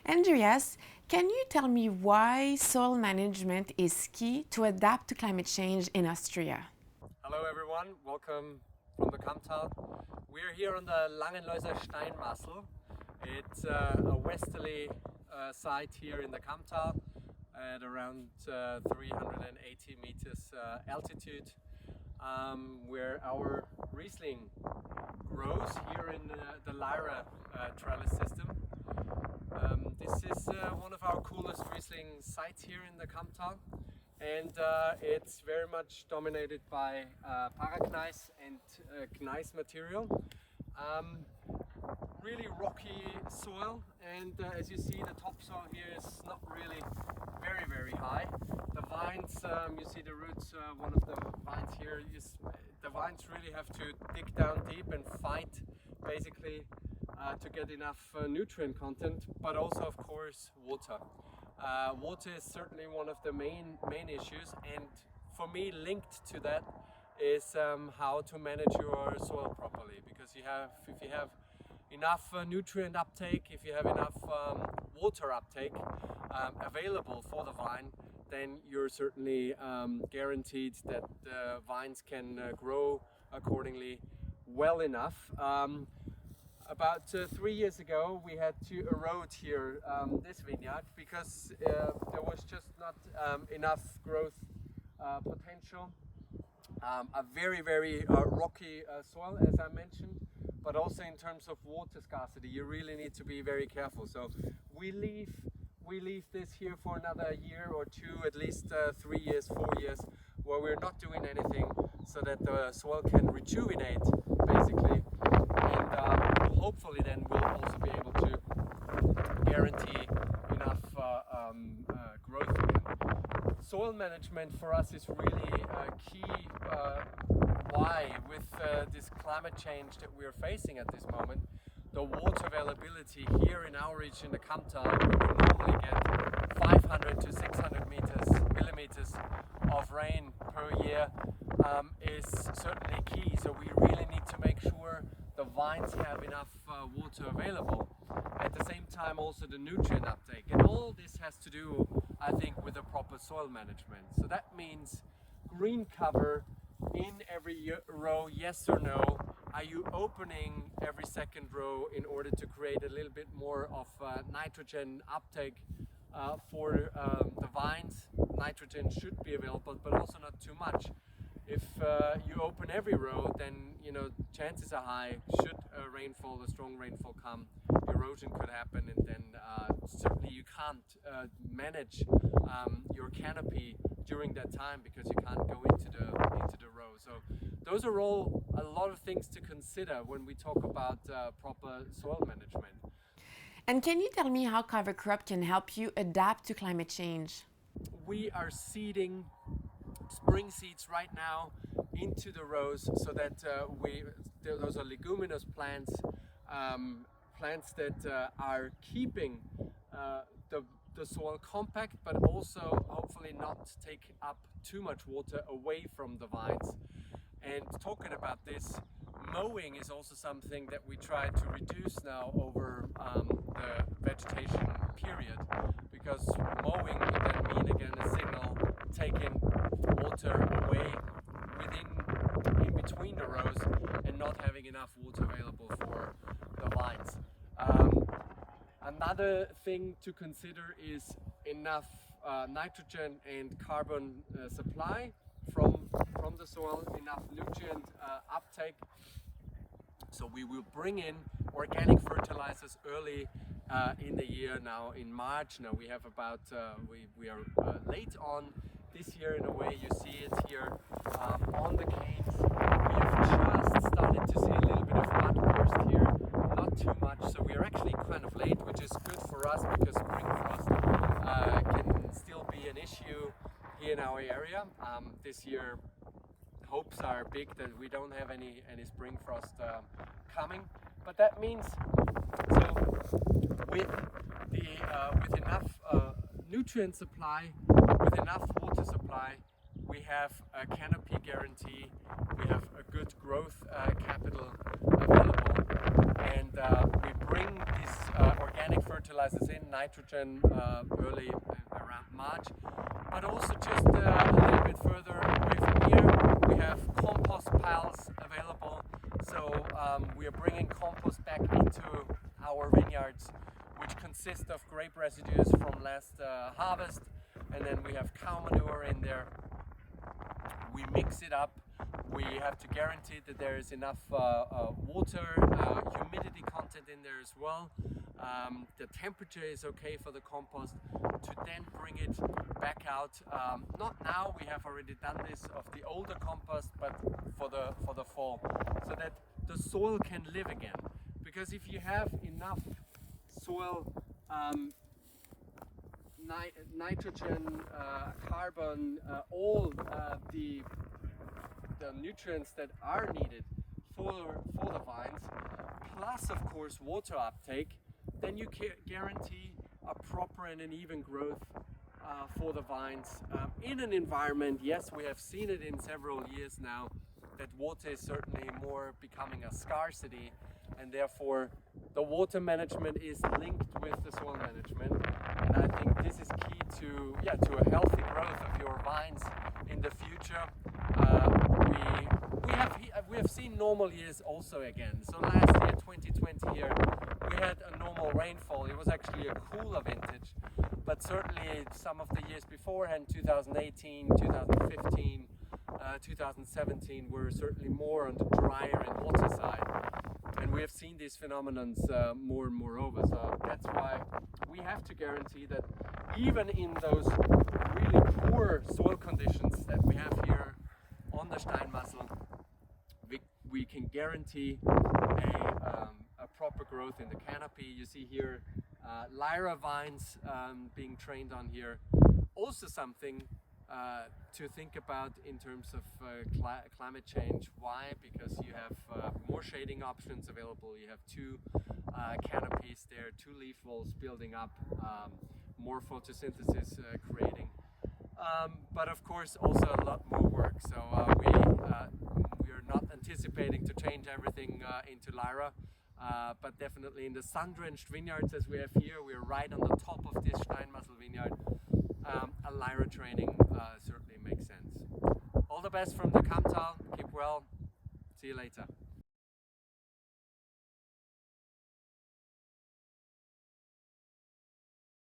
Andreas, can you tell me why soil management is key to adapt to climate change in Austria? Hello everyone, welcome from the Kammtal. We're here on the Langenloiser Steinmassel. It's a westerly site here in the Kammtal at around 380 meters altitude, where our Riesling grows here in the Lyra trellis system. This is one of our coolest Riesling sites here in the Kammtal, and it's very much dominated by Paragneis and gneiss material. Really rocky soil, and as you see, the topsoil here is not really very high. The vines, you see the roots, one of the vines here, the vines really have to dig down deep and fight basically to get enough nutrient content, but also of course water. Water is certainly one of the main issues, and for me linked to that is how to manage your soil properly, because if you have enough nutrient uptake, if you have enough water uptake available for the vine, then you're certainly guaranteed that the vines can grow accordingly well enough. About 3 years ago, we had to erode here this vineyard because there was just not enough growth potential. A very rocky soil, as I mentioned, but also in terms of water scarcity, you really need to be very careful. So we leave this here for another year or two, at least 3 years, 4 years, where we're not doing anything, so that the soil can rejuvenate basically, and hopefully then we'll also be able to guarantee enough growth again. Soil management for us is really key. Why? With this climate change that we're facing at this moment, the water availability here in our region, the Kammtal, where we normally get 500 to 600 millimeters of rain per year, is certainly key. So we really need to make sure the vines have enough water available. At the same time, also the nutrient uptake, and all this has to do, I think, with a proper soil management. So that means green cover in every row, yes or no? Are you opening every second row in order to create a little bit more of nitrogen uptake for the vines? Nitrogen should be available, but also not too much. If you open every row, then chances are high, should a strong rainfall come, erosion could happen, and then certainly you can't manage your canopy during that time, because you can't go into the row. So those are all a lot of things to consider when we talk about proper soil management. And can you tell me how cover crop can help you adapt to climate change? We are seeding spring seeds right now into the rows, so that those are leguminous plants, plants that are keeping the soil compact, but also hopefully not take up too much water away from the vines. And talking about this, mowing is also something that we try to reduce now over the vegetation period, because mowing would then mean again a signal taking water away in between the rows and not having enough water available for the vines. Another thing to consider is enough nitrogen and carbon supply from the soil, enough nutrient uptake. So we will bring in organic fertilizers early in the year. Now in March, now we have about we are late on this year in a way. You see it here on the canes. We have just started to see a little bit of mud burst here, not too much. So we are actually kind of late, which is good for us, because spring frost can still be an issue here in our area. This year hopes are big that we don't have any spring frost coming, but that means, so with enough nutrient supply, with enough water supply, we have a canopy guarantee, we have a good growth capital available, and we bring these organic fertilizers in nitrogen early around March. But also just a little bit further away from here, we have compost piles available. So we are bringing compost back into our vineyards, which consist of grape residues from last harvest, and then we have cow manure in there. We mix it up. We have to guarantee that there is enough water, humidity content in there as well. The temperature is okay for the compost to then bring it back out. Not now, we have already done this of the older compost, but for the fall, so that the soil can live again. Because if you have enough soil, nitrogen, carbon, all the nutrients that are needed for the vines, plus of course water uptake, then you can guarantee a proper and an even growth for the vines in an environment. Yes, we have seen it in several years now that water is certainly more becoming a scarcity, and therefore the water management is linked with the soil management. And I think this is key to a healthy growth of your vines in the future. We have seen normal years also again. So last year, 2020 here, we had a normal rainfall. It was actually a cooler vintage, but certainly some of the years beforehand, 2018, 2015, 2017, were certainly more on the drier and hotter side. And we have seen these phenomenons more and more over. So that's why we have to guarantee that even in those really poor soil conditions that we have here on the Steinmassel, we can guarantee a proper growth in the canopy. You see here Lyra vines being trained on here. Also something to think about in terms of climate change. Why? Because you have more shading options available. You have two canopies there, two leaf walls building up, more photosynthesis creating. But of course also a lot more work. So we are not anticipating to change everything into Lyra, but definitely in the sun-drenched vineyards as we have here, we're right on the top of this Steinmassel vineyard. A Lyra training certainly makes sense. All the best from the Kamtal. Keep well. See you later.